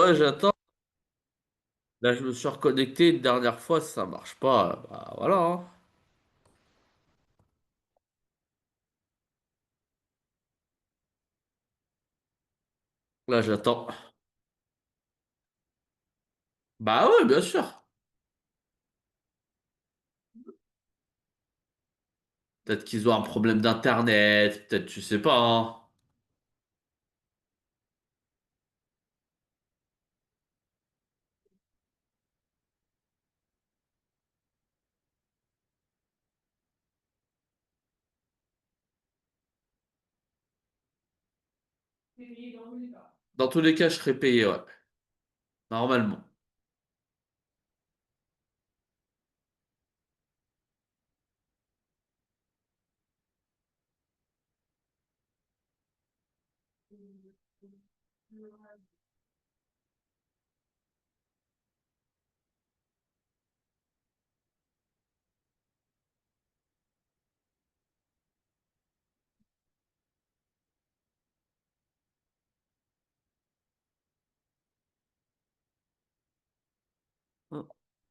ouais, j'attends. Là, je me suis reconnecté une dernière fois, si ça marche pas, bah voilà, hein. Là, j'attends. Bah ouais, bien sûr. Peut-être qu'ils ont un problème d'internet, peut-être, tu sais pas, hein. Dans tous les cas, je serai payé, ouais. Normalement. Ah,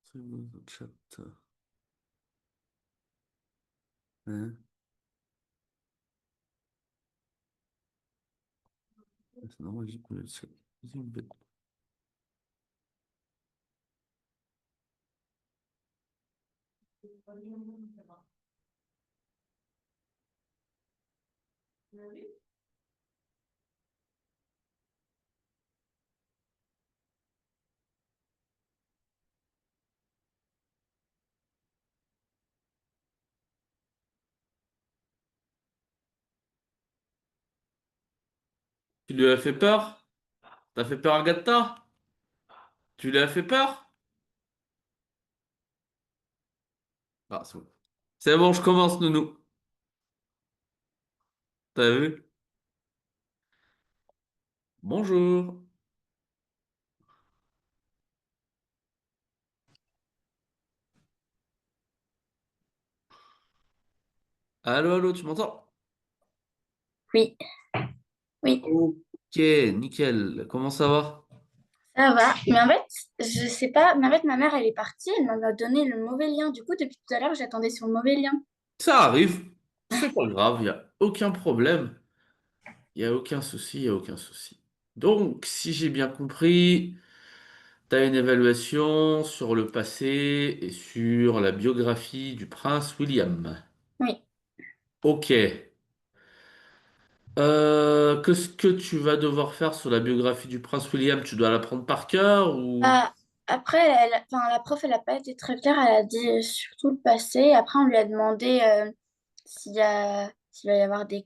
c'est bon, dans le chat. Hein. C'est normal, j'ai pas le chat. C'est une bête. Tu lui as fait peur? T'as fait peur à Agatha? Tu lui as fait peur? Ah, c'est bon. C'est bon, je commence, nounou. T'as vu? Bonjour. Allô, allô, tu m'entends? Oui, oui, Ok, nickel. Comment ça va? ça va. Mais en fait, je sais pas, mais en fait, ma mère, elle est partie, elle m'a donné le mauvais lien. Du coup, depuis tout à l'heure, j'attendais sur le mauvais lien. Ça arrive. C'est pas grave, il a aucun problème. Il y a aucun souci, il y a aucun souci. Donc, si j'ai bien compris, tu as une évaluation sur le passé et sur la biographie du prince William. Oui. Ok. Qu'est-ce que tu vas devoir faire sur la biographie du prince William? Tu dois l'apprendre par cœur ou... Bah, après, enfin, la prof, elle a pas été très claire. Elle a dit surtout le passé. Après, on lui a demandé s'il va y avoir des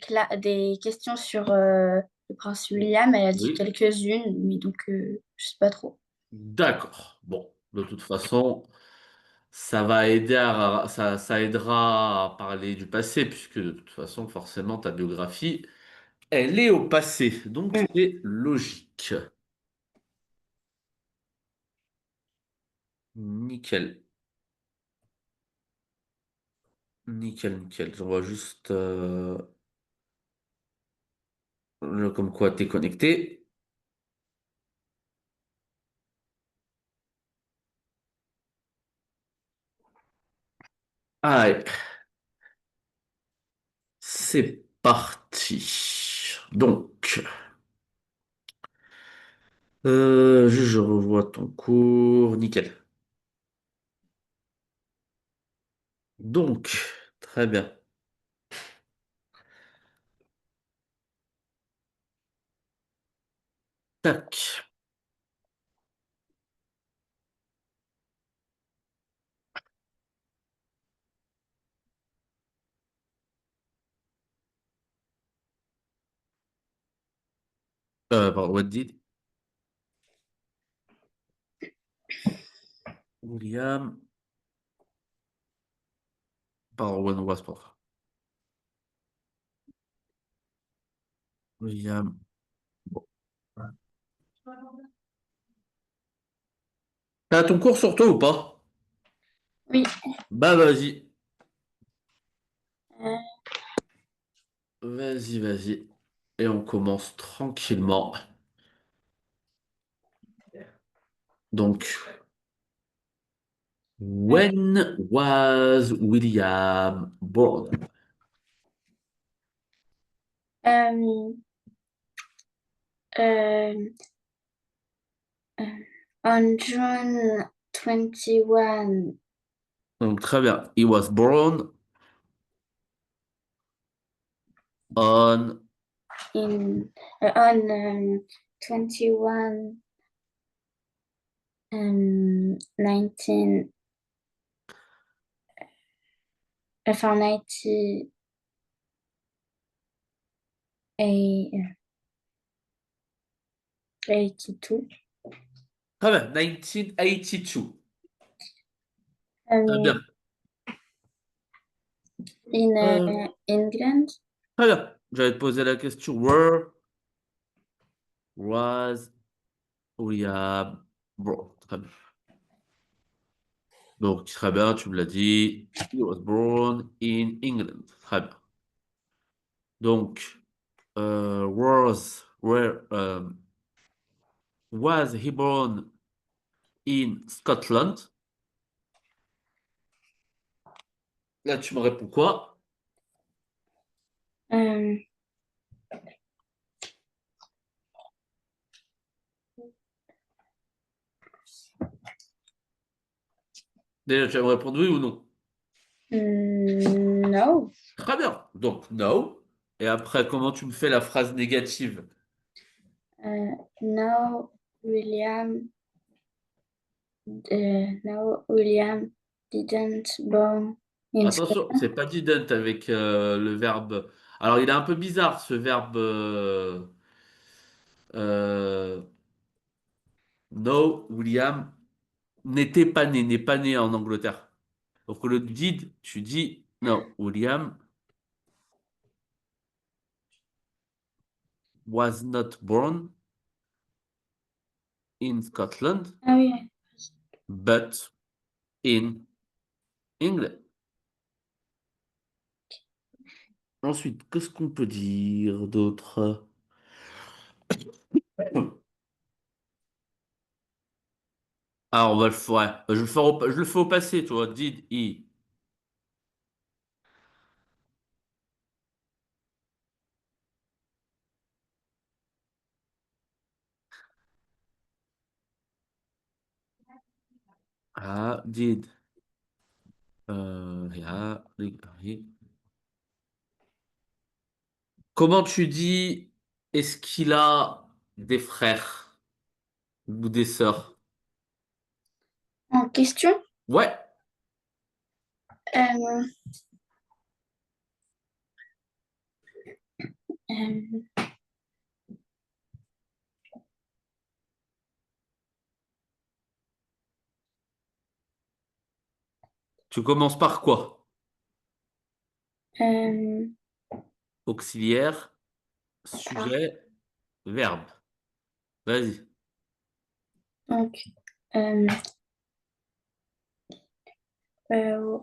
questions sur le prince William. Elle a dit Oui. quelques-unes, mais donc, je sais pas trop. D'accord. Bon, de toute façon, ça va aider ça aidera à parler du passé, puisque de toute façon, forcément, ta biographie, elle est au passé. Donc, Mm. c'est logique. Nickel. Nickel, nickel. J'envoie juste comme quoi t'es connecté. Allez, c'est parti. Donc, je revois ton cours. Nickel. Donc, très bien. Tac. Pardon, what did? William. Pardon, one was pas. William. Bon. T'as ton cours sur toi ou pas? Oui. Bah vas-y. Euh, Vas-y, vas-y. Et on commence tranquillement. Donc, when was William born? Euh, euh, euh, on June 21 Donc, très bien. He was born on... on 21 19 enfin 98 82 Très bien, 1982. Très um, bien. in Euh, England. Très bien. J'allais te poser la question. Where was William born? Très bien. Donc, très bien, tu me l'as dit. He was born in England. Très bien. Donc, was he born in Scotland? Là, tu me réponds quoi? Um, Déjà, tu vas me répondre oui ou non? no. Très bien. Donc, no. Et après, comment tu me fais la phrase négative? No, William. No, William didn't born in Attention, Scotland. c'est pas didn't avec le verbe. Alors, il est un peu bizarre ce verbe. Euh, no, William n'est pas né en Angleterre. Donc, le did, tu dis no, William was not born in Scotland, Ah oui. but in England. Ensuite, qu'est-ce qu'on peut dire d'autre? Ah, on va le faire. Ouais. Je le fais au passé, tu vois. Did he? Ah, did. Yeah, comment tu dis est-ce qu'il a des frères ou des sœurs? En question. Ouais. Euh, euh, Tu commences par quoi? euh, Auxiliaire, ah, sujet, verbe. Vas-y. donc, euh, euh,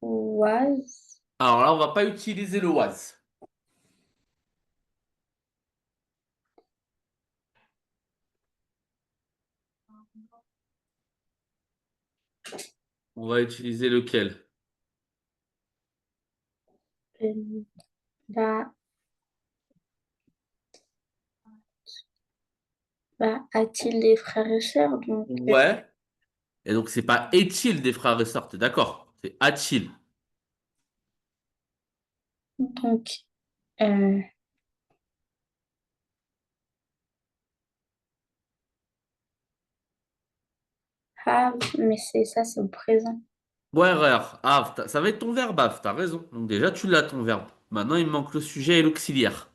was. Alors là, on va pas utiliser le was. On va utiliser lequel? euh, bah, a-t-il des frères et sœurs? Ouais. Et donc, c'est pas est-il des frères et sœurs, t'es d'accord? C'est a-t-il. Donc, euh, have, mais c'est ça, c'est au présent. Ouais, rare. Ah, ça va être ton verbe, have, t'as raison. Donc déjà, tu l'as ton verbe. Maintenant, il me manque le sujet et l'auxiliaire.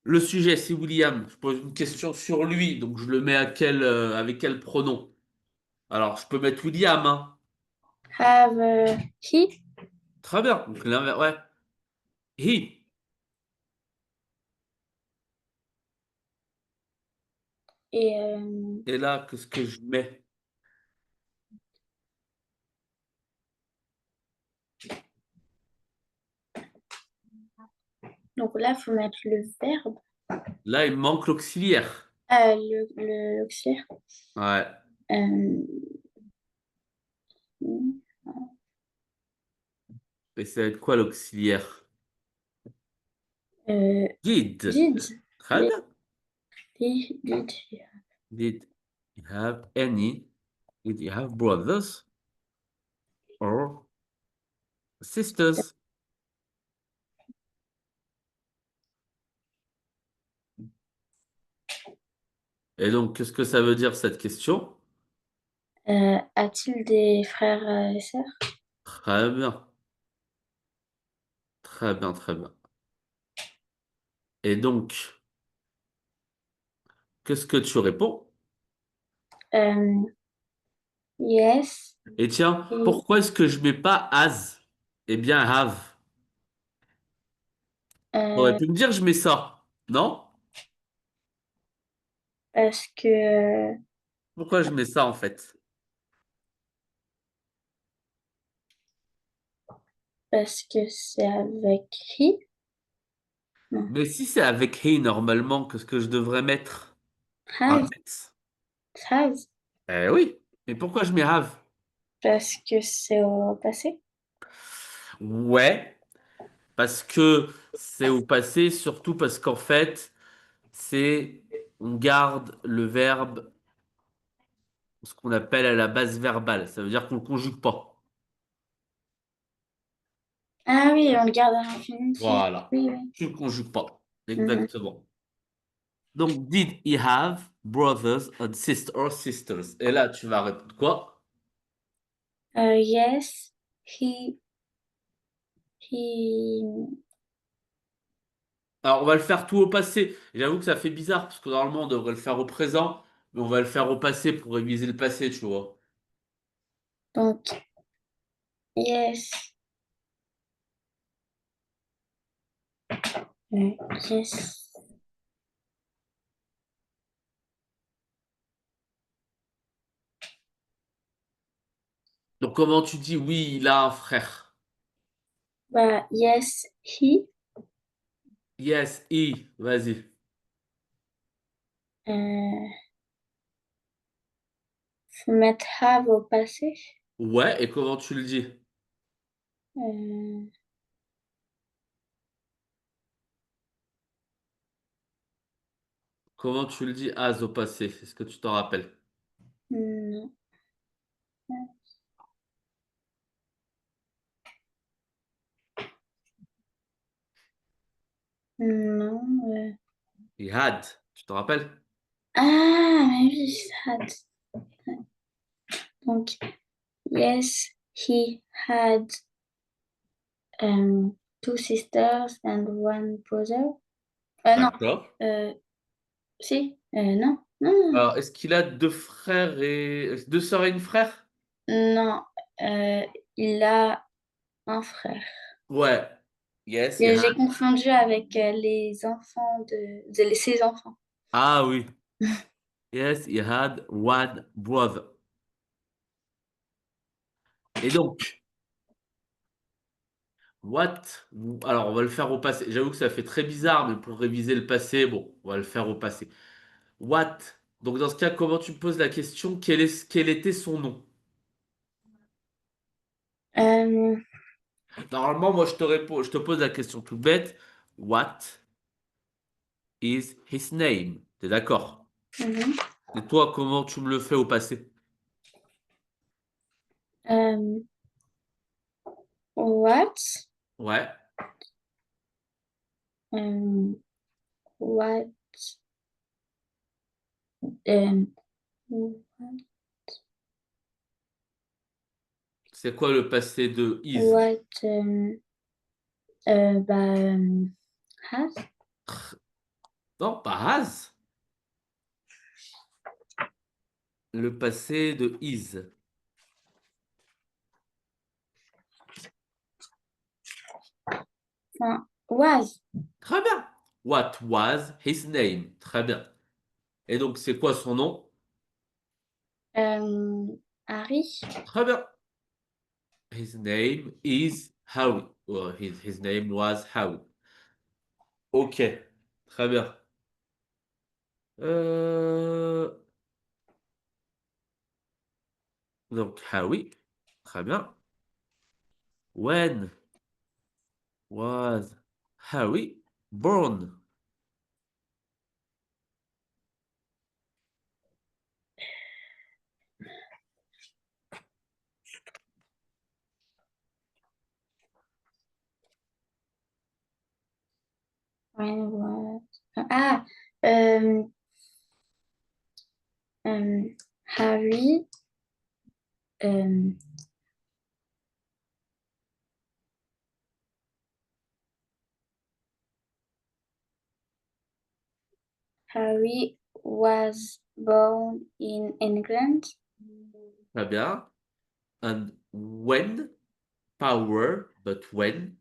Le sujet, c'est William. Je pose une question sur lui, donc je le mets avec quel pronom? Alors, je peux mettre William, hein. Have, he, Très bien. Donc l'inverse, ouais. He. et Et là, qu'est-ce que je mets? donc là, il faut mettre le verbe. Là, il me manque l'auxiliaire. L'auxiliaire. Ouais. Euh, Et ça va être quoi l'auxiliaire? euh, Did. did, Très bien. did. Did you have any? Did you have brothers or sisters? Et donc, qu'est-ce que ça veut dire cette question? A-t-il des frères et sœurs? Très bien. Très bien, très bien. Et donc, qu'est-ce que tu réponds? Euh, yes. Et tiens, Et, pourquoi est-ce que je mets pas as? Eh bien, have. T'aurais euh, pu me dire, je mets ça. Non? parce que Pourquoi je mets ça en fait? parce que c'est avec he. Non. Mais si c'est avec he normalement, qu'est-ce que je devrais mettre? Has. Have. Has. Eh oui. Mais pourquoi je mets have? Parce que c'est au passé. Ouais, parce que c'est au passé, surtout parce qu'en fait, c'est on garde le verbe, ce qu'on appelle à la base verbale. Ça veut dire qu'on ne conjugue pas. Ah oui, on le garde à l'infinitif. Voilà. Oui, oui. Tu ne conjugues pas. Mhm. Exactement. Donc, did he have brothers and sisters or sisters? Et là, tu vas répondre quoi? Yes, he, Alors, on va le faire tout au passé. J'avoue que ça fait bizarre parce que normalement, on devrait le faire au présent, mais on va le faire au passé pour réviser le passé, tu vois. donc, yes, yes. Donc, comment tu dis oui, il a un frère? Bah, yes, he, Yes, he. Vas-y. euh, faut mettre have au passé. Ouais, et comment tu le dis? Euh, Comment tu le dis as au passé? Est-ce que tu t'en rappelles? non, non. He had. Tu te rappelles? Ah, mais oui, had. Donc, yes, he had two sisters and one brother. Non, D'accord. euh, si, non, non, Alors, est-ce qu'il a deux frères et deux sœurs et une frère? non, il a un frère. Ouais. Yes, he Et had. j'ai confondu avec les enfants ses enfants. Ah oui. Yes, he had one brother. Et donc, what? Alors, on va le faire au passé. J'avoue que ça fait très bizarre, mais pour réviser le passé, bon, on va le faire au passé. What? Donc, dans ce cas, comment tu me poses la question? Quel était son nom? Euh, Normalement, moi, je te réponds, je te pose la question toute bête. What is his name? T'es d'accord? mhm. Et toi, comment tu me le fais au passé? Euh, what? Ouais. Euh, what? euh, C'est quoi le passé de is? what? Bah, has? Non, pas has. Le passé de is. Enfin, was? Très bien. What was his name? Très bien. Et donc, c'est quoi son nom? Harry? Très bien. His name is Howie. Or his name was Howie. Ok. Très bien. Euh, donc, Harry. Très bien. When was Harry born? When ah, euh, Harry, euh, Harry was born in England. Très bien. And when? Power, but when?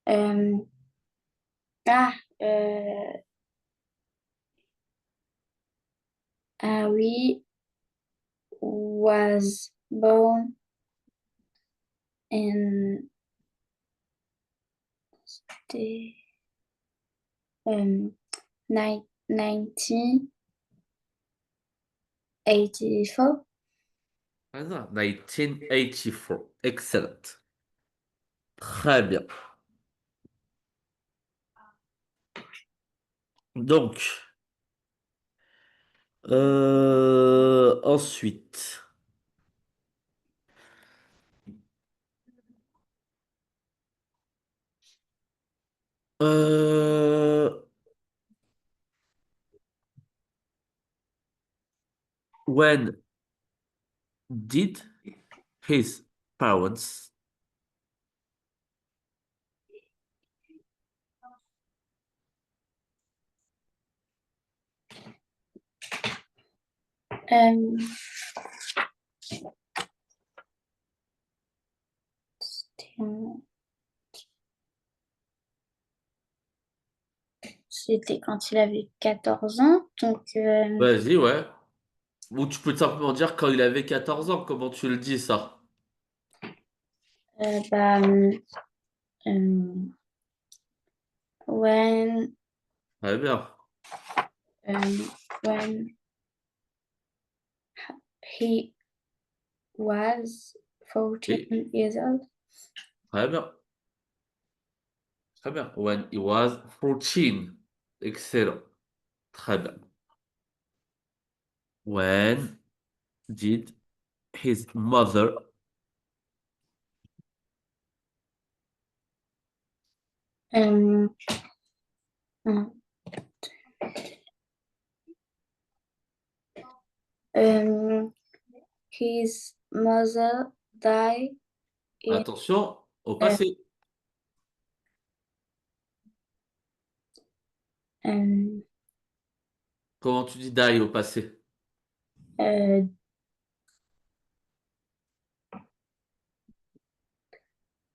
Euh, ah, euh, Harry was born in the 1984. Ah non, 1984. Excellent. Très bien. Donc, ensuite, euh, when did his parents Euh, C'était quand il avait 14 ans. Donc, vas-y, ouais. Ou tu peux simplement dire quand il avait 14 ans, comment tu le dis ça? bah, euh, when, Très bien. um, when he was Et 14 years old. très bien. Très bien. When he was 14. Excellent. Très bien. When did his mother Um, um, his mother died in attention au uh, passé. um, Comment tu dis die au passé? uh,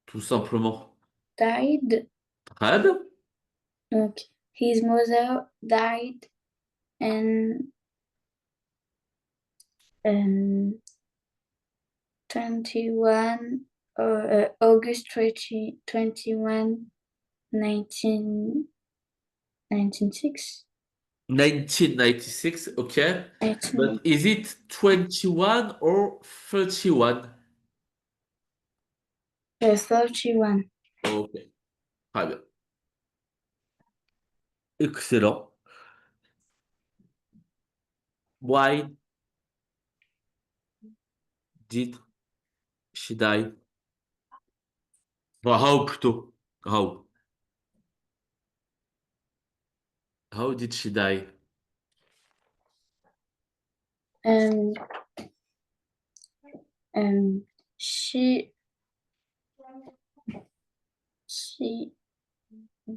Tout simplement. died. Très bien. Donc, his mother died in um, 21 or August 30, 21, 1996. 1996, okay. But 19, is it 21 or 31? 31. Ok, très bien. Excellent. Why did she die? Enfin, how plutôt. How? How did she die? Um, um, she she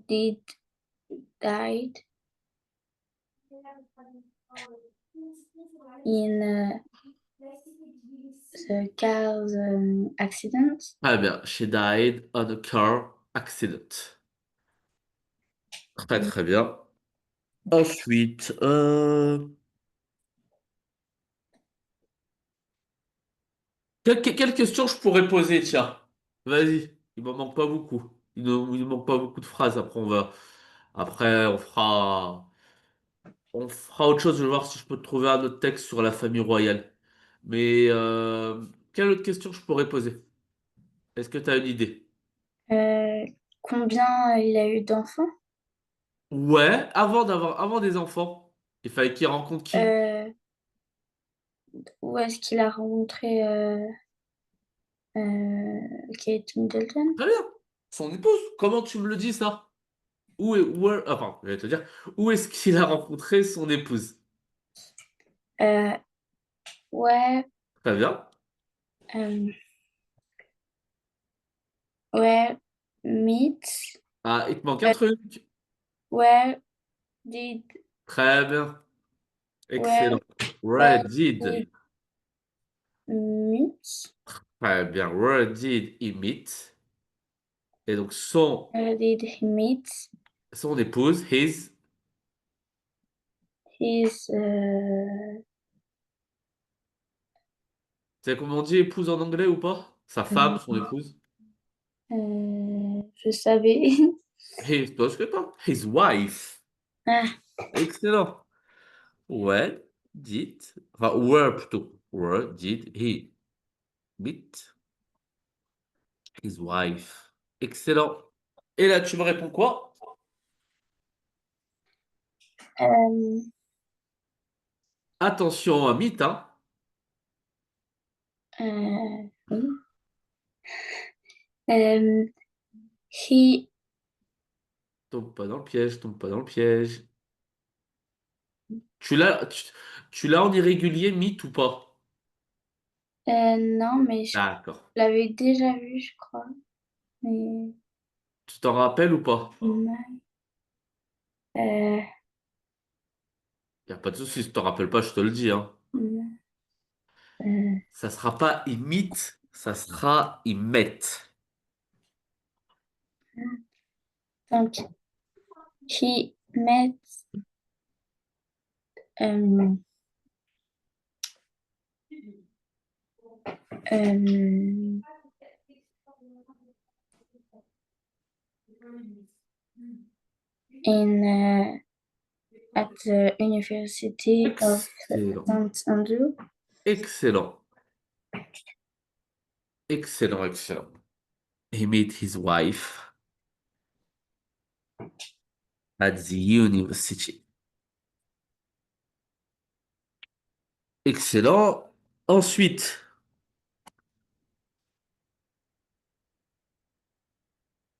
did died in the car accident. Très bien. She died on a car accident. Très très bien. Ensuite, quelle question je pourrais poser, tiens? Vas-y, il m'en manque pas beaucoup. Il ne manque pas beaucoup de phrases. Après, on va. Après, on fera autre chose. Je vais voir si je peux te trouver un autre texte sur la famille royale. Mais quelle autre question je pourrais poser? Est-ce que tu as une idée? Euh, Combien il a eu d'enfants? Ouais, avant des enfants, il fallait qu'il rencontre qui? Euh, Où est-ce qu'il a rencontré Kate Middleton? Très bien. Son épouse. Comment tu me le dis ça? Enfin, je vais te dire, où est-ce qu'il a rencontré son épouse? Euh, ouais, Très bien. euh, ouais, Meet. Ah, il te manque un Euh, truc. where did, Très bien. where Excellent. Where does did? he meet? Très bien. Where did he meet? Et donc, Where did he meet son épouse, his, c'est comment on dit épouse en anglais ou pas? Sa femme, son épouse. je savais. Toi, je sais pas. His wife. Ah, Excellent. When did, enfin, where plutôt. Where did he meet his wife? Excellent. Et là, tu me réponds quoi? euh, Attention à mythe, hein. oui. Euh, he, Tombe pas dans le piège, tombe pas dans le piège. Tu l'as en irrégulier, mythe ou pas? non, mais je D'accord. l'avais déjà vu, je crois. Mais, Tu t'en rappelles ou pas? euh, Y a pas de souci, si tu t'en rappelles pas, je te le dis, hein. euh, Ça sera pas imite, ça sera imette. donc, he met euh, euh, in at the University of Excellent. St. Andrew. Excellent. Excellent, excellent. He met his wife at the university. Excellent. Ensuite,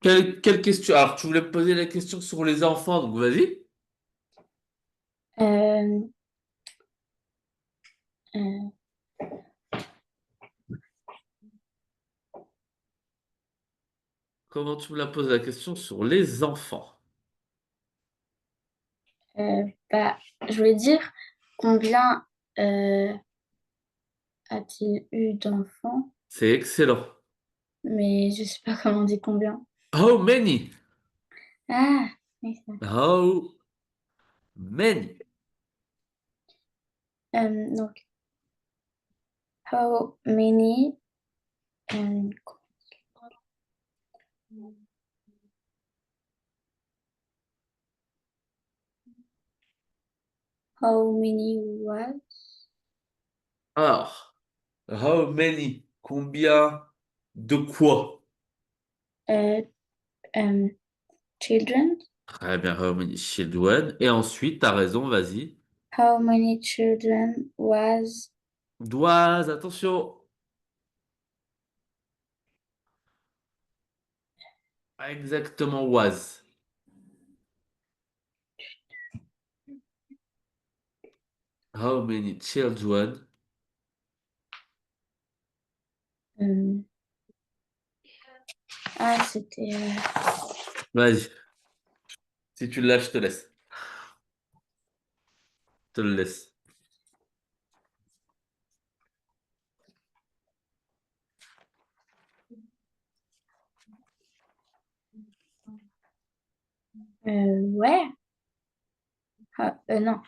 quelle question? Alors, tu voulais me poser la question sur les enfants, donc vas-y. Euh, euh, Comment tu me la poses la question sur les enfants? Bah, je voulais dire combien a-t-il eu d'enfants, C'est excellent. mais je sais pas comment on dit combien. How many? Ah, oui, ça. How many? Donc, how many, euh, how many was, Alors, how many? Combien de quoi? euh, euh, children? Très bien, how many children? Et ensuite, t'as raison, vas-y. How many children was, Doise, attention. Exactement, was. How many children? euh, ah, c'était, Vas-y. Si tu l'as, je te laisse. Je te le laisse. ouais, non,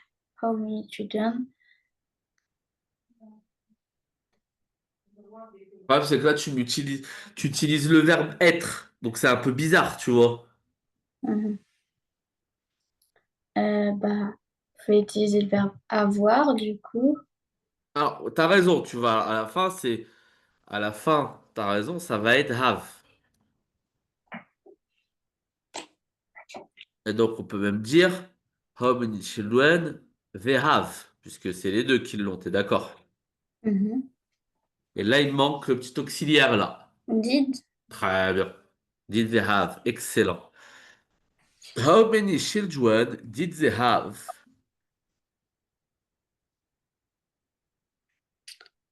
how many children, Le problème, c'est que là, tu utilises le verbe être. Donc, c'est un peu bizarre, tu vois. mhm, bah, faut utiliser le verbe avoir, du coup. Alors, t'as raison, tu vas à la fin, c'est à la fin, t'as raison, ça va être have. Et donc, on peut même dire how many children they have, puisque c'est les deux qui l'ont, t'es d'accord? Mhm. Et là, il manque le petit auxiliaire là. Did Très bien. Did they have? Excellent. How many children did they have?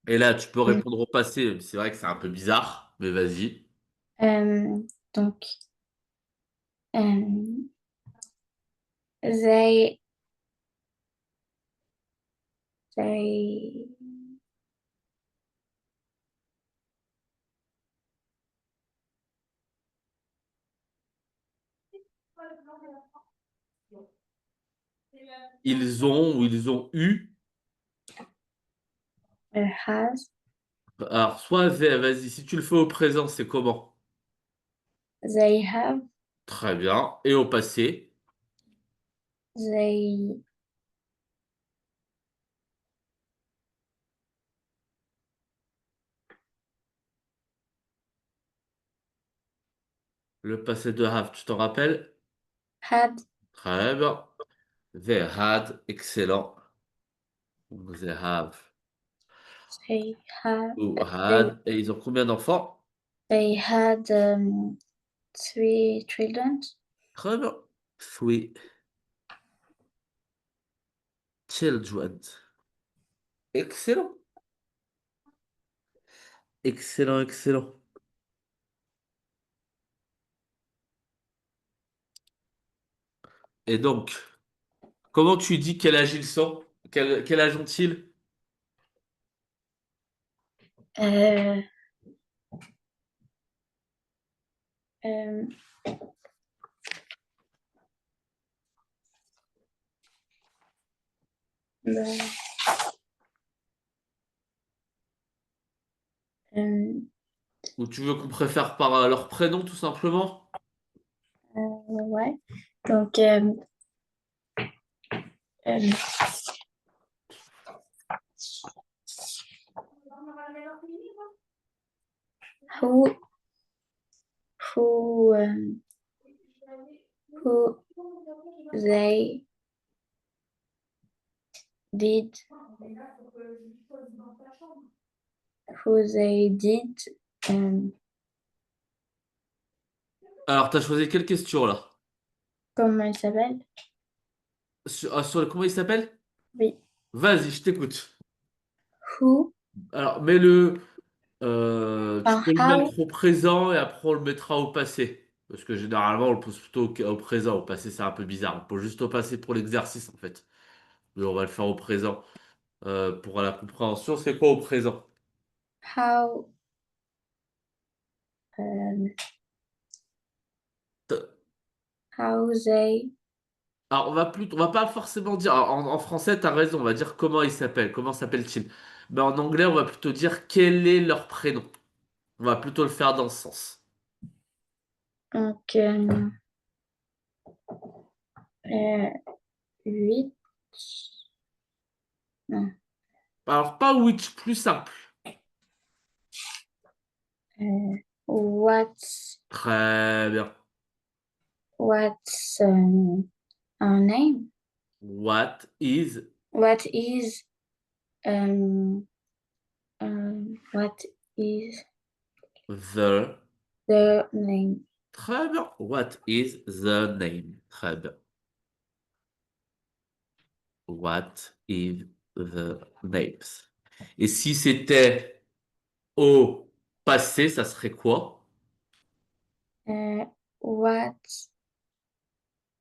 Et là, tu peux mm, répondre au passé. C'est vrai que c'est un peu bizarre, mais vas-y. donc, euh, they, they, Ils ont eu. has, Alors, soit vas-y, si tu le fais au présent, c'est comment? they have, Très bien. Et au passé, they le passé de have, tu t'en rappelles? had, Très bien. They had, excellent. They have. they have, Ou they, had. Et ils ont combien d'enfants? they had 3 children. Très bien. Three children. Excellent. Excellent, excellent. Et donc, comment tu dis quel âge ils sont? Quel âge ont-ils? Euh, euh, bah, euh, Ou tu veux qu'on préfère par leur prénom, tout simplement? ouais. Donc, euh, who, who, who they did, who they did, um, Alors, t'as choisi quelle question là? comment il s'appelle? Comment il s'appelle? Oui. Vas-y, je t'écoute. Who, Alors, mets-le. Tu enfin, peux le how, mettre au présent et après on le mettra au passé. Parce que généralement, on le pose plutôt au présent. Au passé, c'est un peu bizarre. On pose juste au passé pour l'exercice en fait. Mais on va le faire au présent. Pour la compréhension, c'est quoi au présent? how, um, how they, Alors, on va pas forcément dire. En français, t'as raison, on va dire comment ils s'appellent, comment s'appellent-ils. Mais en anglais, on va plutôt dire quel est leur prénom. On va plutôt le faire dans ce sens. donc, 8, non, Alors, pas which, plus simple. what's, Très bien. what's, our name? What is What is, um, what is the... the name? Très bien. What is the name? Très bien. What is the names? Et si c'était au passé, ça serait quoi? What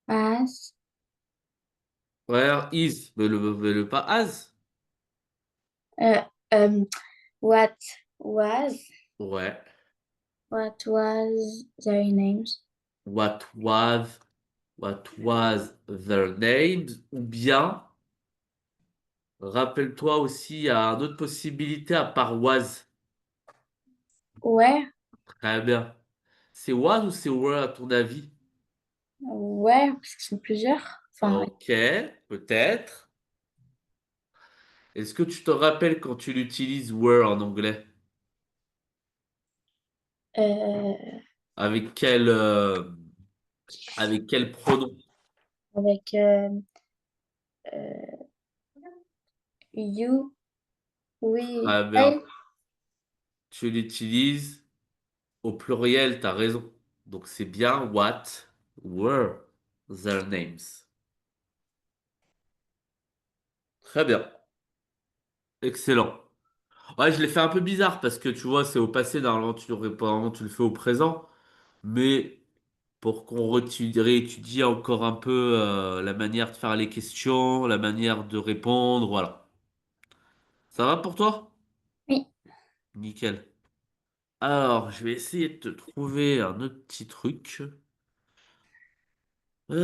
has, Ouais, is, mais le pas as. uh, um, what was, Ouais. what was their names? What was, what was their names? Ou bien, rappelle-toi aussi, il y a une autre possibilité à part was. Where, Très bien. C'est was ou c'est were à ton avis? where, parce qu'ils sont plusieurs. Enfin, Ok, peut-être. Est-ce que tu te rappelles quand tu l'utilises were en anglais? euh, Avec quel pronom? avec euh, you, we, Très bien. I. Tu l'utilises au pluriel, t'as raison. Donc c'est bien what were their names. Très bien. Excellent. Ouais, je l'ai fait un peu bizarre parce que tu vois, c'est au passé, normalement tu le fais au présent. Mais pour qu'on réétudie encore un peu la manière de faire les questions, la manière de répondre, voilà. Ça va pour toi? Oui. Nickel. Alors, je vais essayer de te trouver un autre petit truc. Est-ce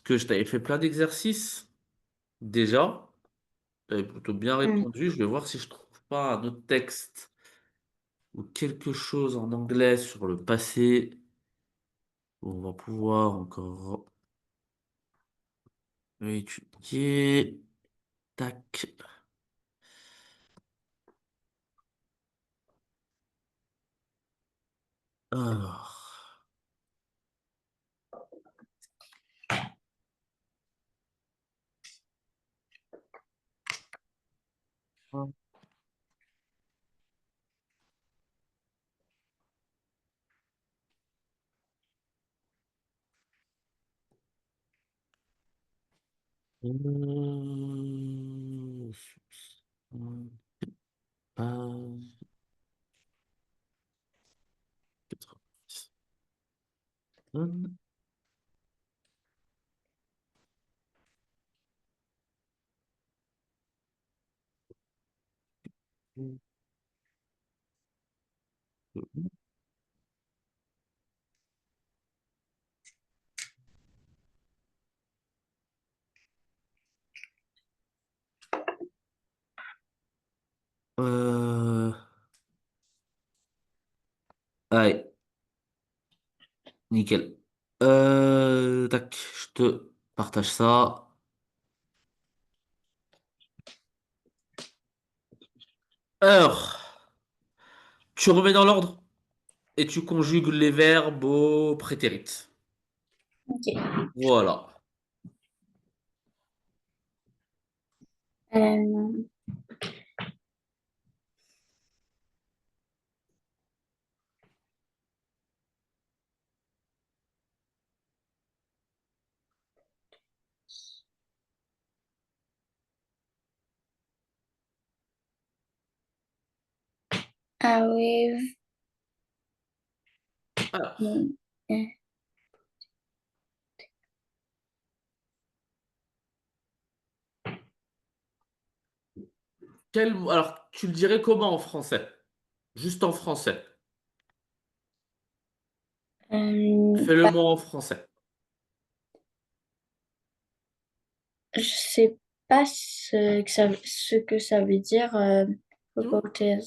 que je t'avais fait plein d'exercices déjà? Tu avais plutôt bien Hmm. répondu. Je vais voir si je trouve pas un autre texte ou quelque chose en anglais sur le passé où on va pouvoir encore étudier. Tac. Alors. Page 90. Euh, Allez, nickel. Tac, je te partage ça. Alors, tu remets dans l'ordre et tu conjugues les verbes au prétérit. Ok. Voilà. Euh, I've Alors, been, euh, alors, tu le dirais comment en français? Juste en français. Fais-le bah, moi en français. je sais pas ce que ça veut dire Non. reporters.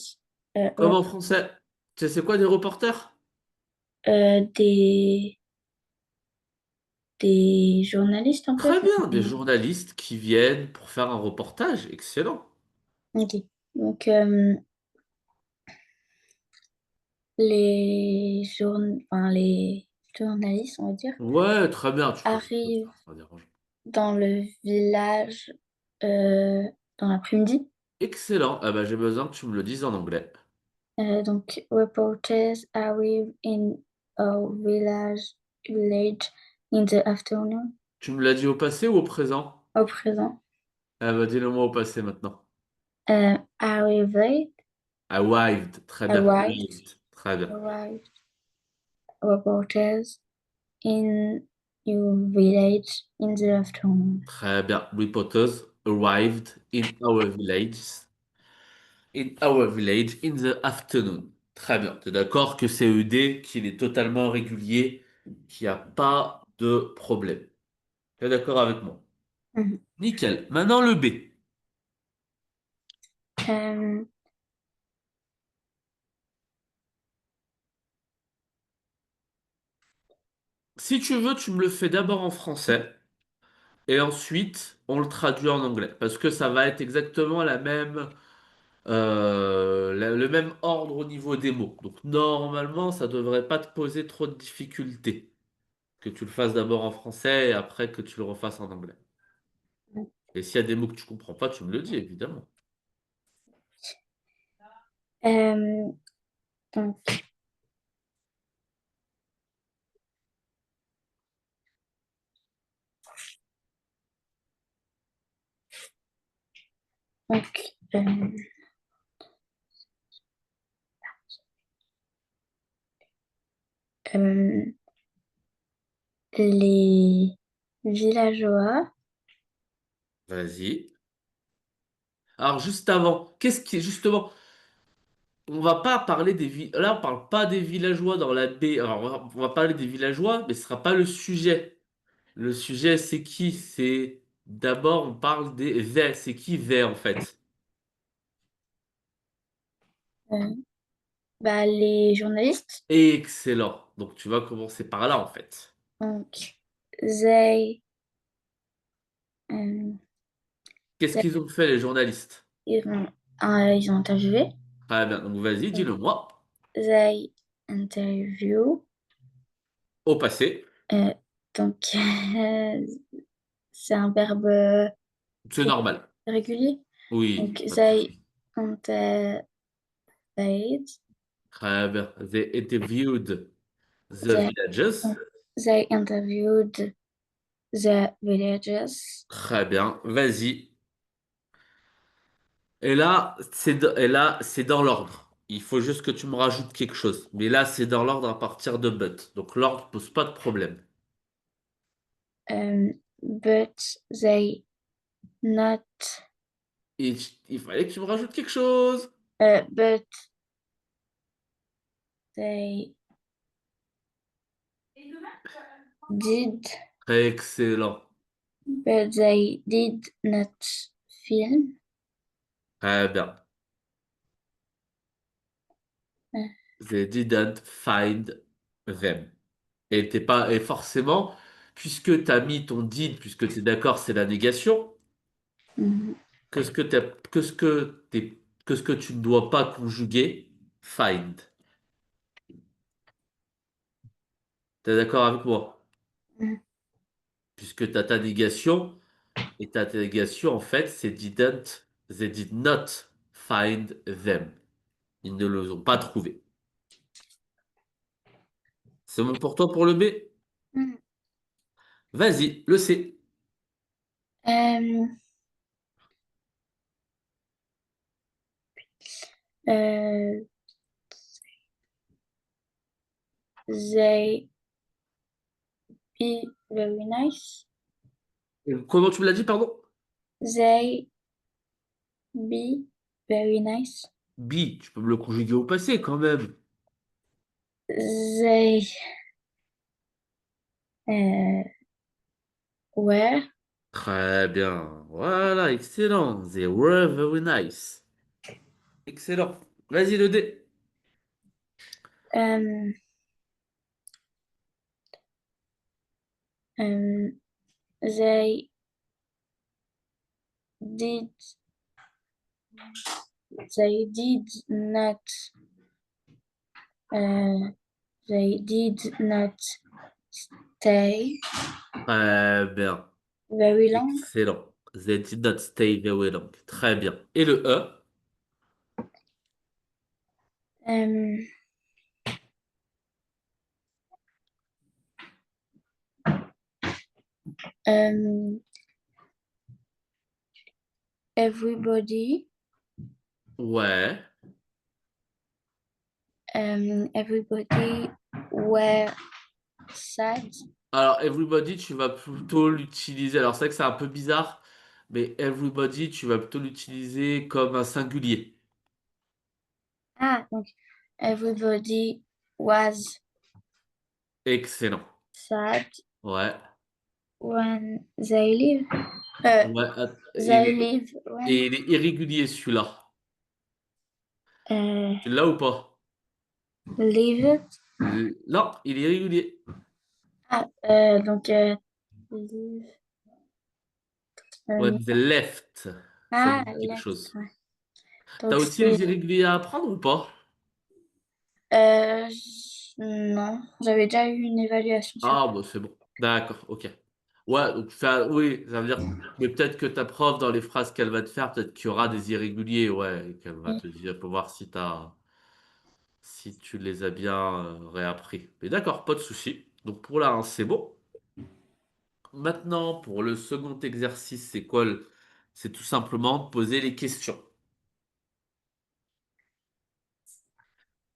Comme en français. Tu sais, c'est quoi des reporters? Euh, des, des journalistes en fait. Très bien, des journalistes qui viennent pour faire un reportage. Excellent. Ok. Donc, les journalistes, on va dire, Ouais, très bien, tu peux. arrivent Ça dérange. dans le village euh, dans l'après-midi. Excellent. Ah bah, j'ai besoin que tu me le dises en anglais. Donc, reporters arrive in a village in the afternoon, Tu me l'as dit au passé ou au présent? au présent. Ah bah, dis-le moi au passé maintenant. Arrived, Arrived. Très bien. arrived, Arrived. Très bien. arrived, reporters in your village in the afternoon. Très bien. Reporters arrived in our village in the afternoon. Très bien. Tu es d'accord que c'est ED, qu'il est totalement régulier, qu'il n'y a pas de problème. Tu es d'accord avec moi? Mhm. Nickel. Maintenant le B. Euh, Si tu veux, tu me le fais d'abord en français et ensuite on le traduit en anglais parce que ça va être exactement le même ordre au niveau des mots. Donc normalement, ça devrait pas te poser trop de difficultés que tu le fasses d'abord en français et après que tu le refasses en anglais. Et s'il y a des mots que tu comprends pas, tu me le dis évidemment. Euh, donc, donc, euh, les villageois, Vas-y. Alors juste avant, qu'est-ce qui est justement, on va pas parler là on parle pas des villageois dans la baie. Alors on va parler des villageois, mais ce sera pas le sujet. Le sujet c'est qui? C'est d'abord on parle des they. C'est qui they en fait? euh, bah, les journalistes. Excellent. Donc tu vas commencer par là en fait. Donc, they, euh, Qu'est-ce they- qu'ils ont fait les journalistes? ils ont interviewé. Très bien. Donc vas-y, Donc, dis-le moi. they interview. Au passé. Euh, donc, c'est un verbe C'est normal. régulier. Oui, Donc, pas de they souci. interviewed. Très bien. They interviewed the They, villagers. they interviewed the villagers. Très bien. Vas-y. Et là, c'est dans l'ordre. Il faut juste que tu me rajoutes quelque chose. Mais là, c'est dans l'ordre à partir de but. Donc l'ordre pose pas de problème. But they not. Et il fallait que tu me rajoutes quelque chose. But they did. Excellent. But they did not film. Très bien. Euh, They didn't find them. Et forcément, puisque tu as mis ton did, puisque tu es d'accord, c'est la négation, mhm, que ce que t'as- que ce que tu ne dois pas conjuguer, find. T'es d'accord avec moi? mhm, Puisque tu as ta négation, et ta négation, en fait, c'est they did not find them. Ils ne les ont pas trouvés. C'est bon pour toi pour le B? mhm. Vas-y, le C. Euh, euh, they be very nice. Comment tu me l'as dit, pardon? They be very nice. Be, tu peux me le conjuguer au passé quand même. They euh, were. Très bien. Voilà, excellent. They were very nice. Excellent. Vas-y, le D. Um, um, they did they did not uh, they did not stay Très bien. very long. Excellent. They did not stay very long. Très bien. Et le E? Um, um, everybody Ouais. everybody were sad. Alors, everybody, tu vas plutôt l'utiliser. Alors, c'est vrai que c'est un peu bizarre, mais everybody, tu vas plutôt l'utiliser comme un singulier. Ah, donc everybody was Excellent. sad Ouais. when they leave. Euh, Ouais. they leave Et when il est irrégulier, celui-là. euh, Tu l'as ou pas? leave. Non, il est irrégulier. Ah, donc, On euh, disait left. Ça ah, dit quelque left, chose. ouais. T'as Donc, aussi les c'est, irréguliers à apprendre ou pas? non, j'avais déjà eu une évaluation sur. Ah, bah c'est bon. D'accord, ok. Ouais, donc oui, ça veut dire. Mais peut-être que ta prof, dans les phrases qu'elle va te faire, peut-être qu'il y aura des irréguliers, ouais, et qu'elle va te dire pour voir si tu les as bien réappris. Mais d'accord, pas de souci. Donc pour là, hein, c'est bon. Maintenant, pour le second exercice, c'est quoi c'est tout simplement de poser les questions.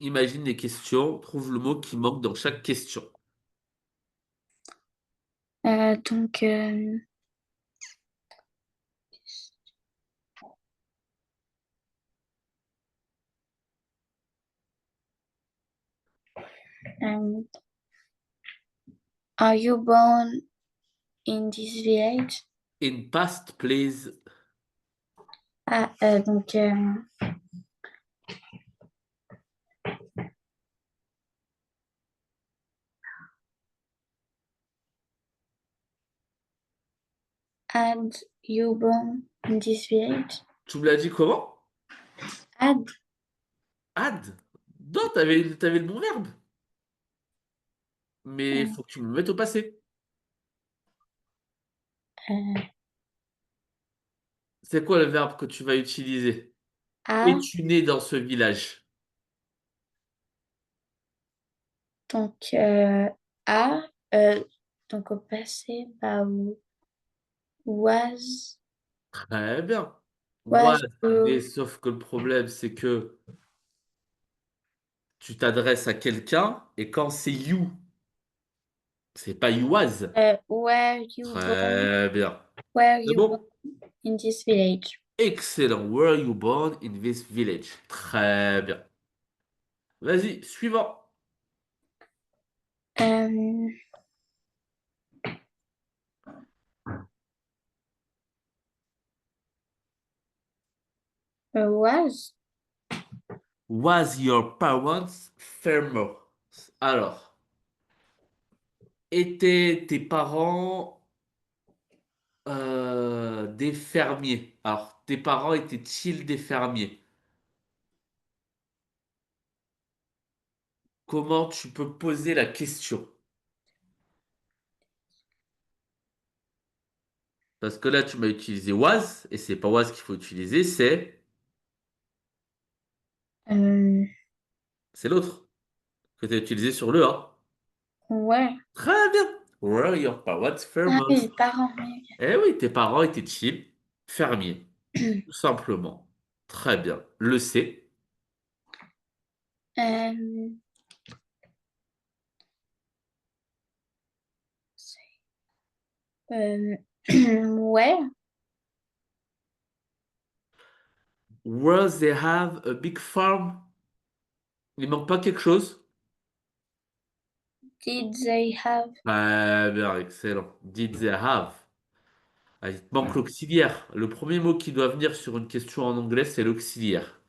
Imagine les questions, trouve le mot qui manque dans chaque question. Donc, euh, are you born in this village? In past, please. Ah, donc, had you born in this village? Tu me l'as dit comment? Had, Had. Non, t'avais le bon verbe. Mais il euh, faut que tu me le mettes au passé. euh, C'est quoi le verbe que tu vas utiliser? a, Es-tu né dans ce village? donc, a, donc au passé, bah, was, Très bien. Ouais, was mais you, sauf que le problème, c'est que tu t'adresses à quelqu'un et quand c'est you, c'est pas you was. were you born, Très bien. were C'est you born bon? in this village? Excellent. Were you born in this village? Très bien. Vas-y, suivant. Euh, was, Was your parents farmer? Alors, étaient tes parents des fermiers? Alors, tes parents étaient-ils des fermiers? Comment tu peux poser la question? Parce que là, tu m'as utilisé was, et c'est pas was qu'il faut utiliser, euh, c'est l'autre que tu as utilisé sur le A. ouais. Très bien. Were your parents Ah farmers? oui, parents, oui. Eh oui, tes parents étaient-ils fermiers? Tout simplement. Très bien. Le C. Euh, euh, ouais, Where they have a big farm? Il manque pas quelque chose? did they have, Très bien, excellent. Did they have? Ah, il te manque l'auxiliaire. Le premier mot qui doit venir sur une question en anglais, c'est l'auxiliaire.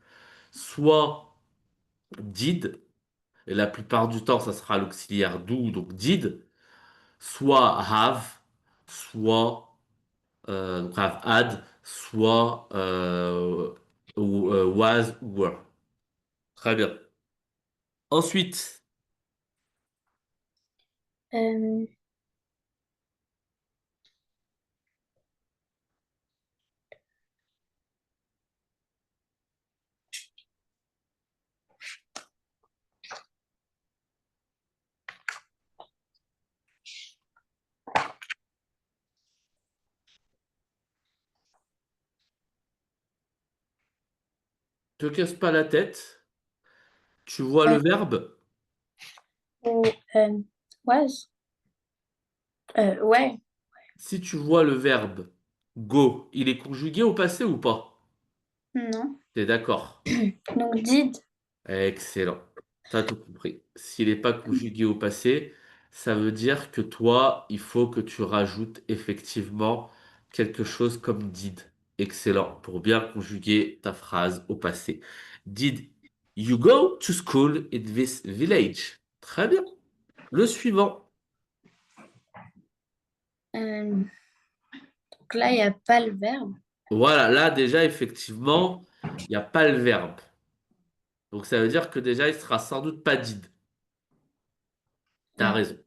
Soit did, et la plupart du temps, ça sera l'auxiliaire do, donc did. Soit have, soit donc have had, soit was ou were. Très bien. Ensuite, euh, te casse pas la tête. Tu vois le euh, verbe? ou, was, ouais, Si tu vois le verbe go, il est conjugué au passé ou pas? non. T'es d'accord? Donc, did, Excellent. T'as tout compris. S'il n'est pas conjugué au passé, ça veut dire que toi, il faut que tu rajoutes effectivement quelque chose comme did. Excellent. Pour bien conjuguer ta phrase au passé. Did you go to school in this village? Très bien. Le suivant. Euh, donc là, il n'y a pas le verbe. Voilà, là déjà, effectivement, il n'y a pas le verbe. Donc ça veut dire que déjà, il sera sans doute pas did. T'as Ah. raison.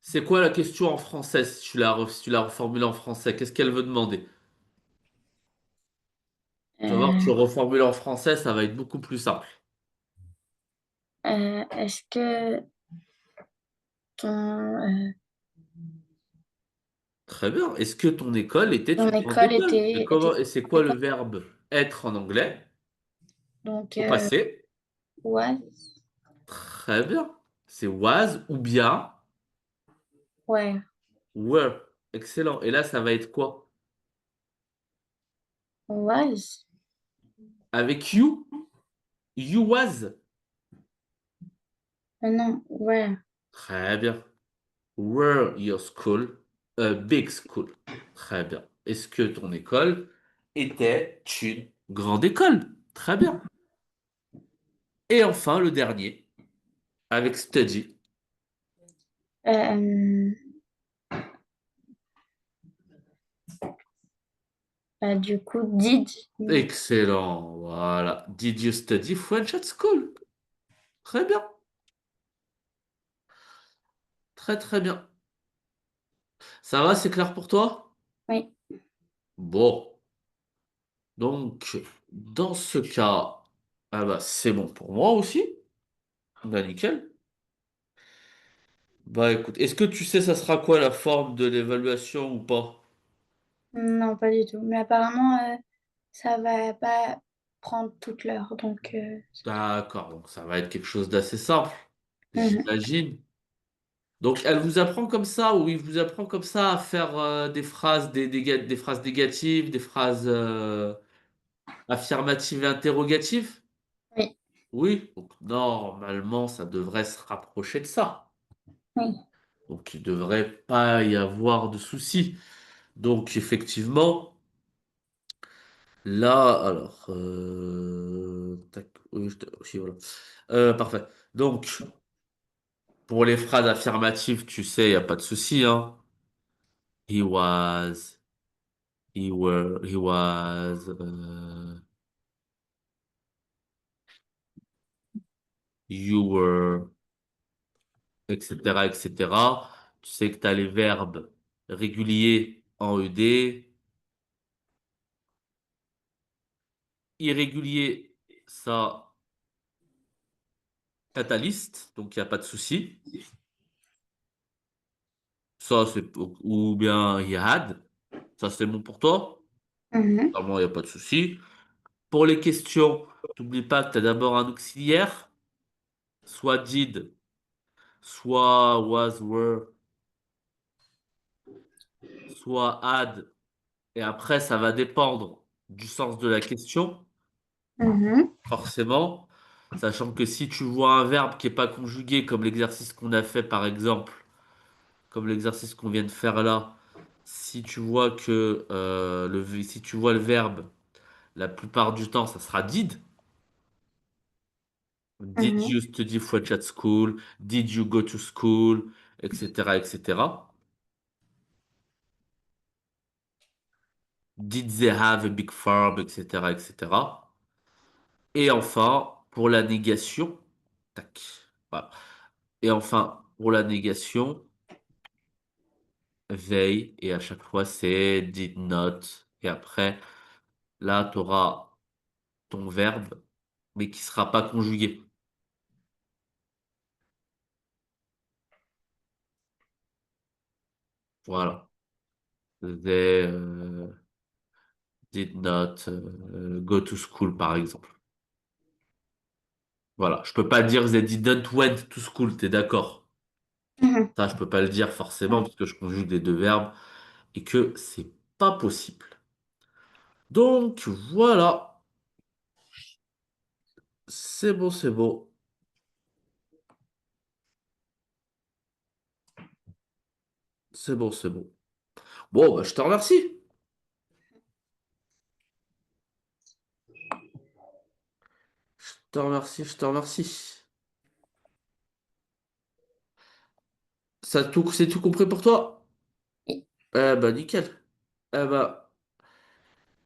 C'est quoi la question en français si si tu la reformules en français? Qu'est-ce qu'elle veut demander? Tu vas voir, tu Euh, reformules en français, ça va être beaucoup plus simple. est-ce que ton, Très bien. Est-ce que ton école était ton une grande école école? Mais comment, était et c'est quoi le d'accord. verbe être en anglais? Donc, Au passé. was, Très bien. C'est was ou bien ouais, were. Excellent. Et là, ça va être quoi? was, Avec you? You was. non, ouais, Très bien. Were your school a big school? Très bien. Est-ce que ton école était une grande école? Très bien. Et enfin, le dernier, avec study. Euh, bah, du coup, did, Excellent. Voilà. Did you study French at school? Très bien. Très très bien. Ça va, c'est clair pour toi? oui, Bon. Donc, dans ce cas, ah bah, c'est bon pour moi aussi. Bah, nickel. Bah, écoute, est-ce que tu sais ça sera quoi la forme de l'évaluation ou pas? non, pas du tout. Mais apparemment, ça va pas prendre toute l'heure. Donc, D'accord, donc ça va être quelque chose d'assez simple, mhm, j'imagine. Donc, elle vous apprend comme ça, ou il vous apprend comme ça à faire des phrases, des phrases négatives, des phrases affirmatives et interrogatives? oui, Oui, donc normalement, ça devrait se rapprocher de ça. oui. Donc, il ne devrait pas y avoir de soucis. Donc, effectivement, là, alors, tac, oui, ok, voilà. Parfait. Donc, pour les phrases affirmatives, tu sais, il n'y a pas de souci, hein. He was, he was, you were, etc., etc. Tu sais que tu as les verbes réguliers en ED, irréguliers, ça, t'as ta liste, donc il n'y a pas de souci. Ça, c'est, ou bien he had, ça c'est bon pour toi. Mhm, Normalement, il n'y a pas de souci. Pour les questions, n'oublie pas que tu as d'abord un auxiliaire, soit did, soit was, were, soit had, et après, ça va dépendre du sens de la question, mhm, forcément, sachant que si tu vois un verbe qui n'est pas conjugué, comme l'exercice qu'on a fait par exemple, comme l'exercice qu'on vient de faire là, si tu vois que si tu vois le verbe, la plupart du temps, ça sera did. Did mhm, you study French at school? Did you go to school? Etc., etc. Did they have a big farm? Etc., etc. Et enfin, pour la négation, tac. Voilà. Et enfin, pour la négation, they, et à chaque fois c'est did not. Et après, là, tu auras ton verbe, mais qui sera pas conjugué. Voilà. They did not go to school, par exemple. Voilà. Je peux pas dire they didn't went to school, t'es d'accord? mhm. Ça, je peux pas le dire forcément parce que je conjugue les deux verbes et que c'est pas possible. Donc, voilà. C'est bon, c'est bon. C'est bon, c'est bon. Bon, bah, je te remercie. te remercie, je te remercie. C'est tout compris pour toi? Oui. Eh bah, nickel. Eh bah,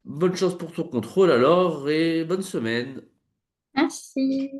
bonne chance pour ton contrôle alors et bonne semaine. Merci.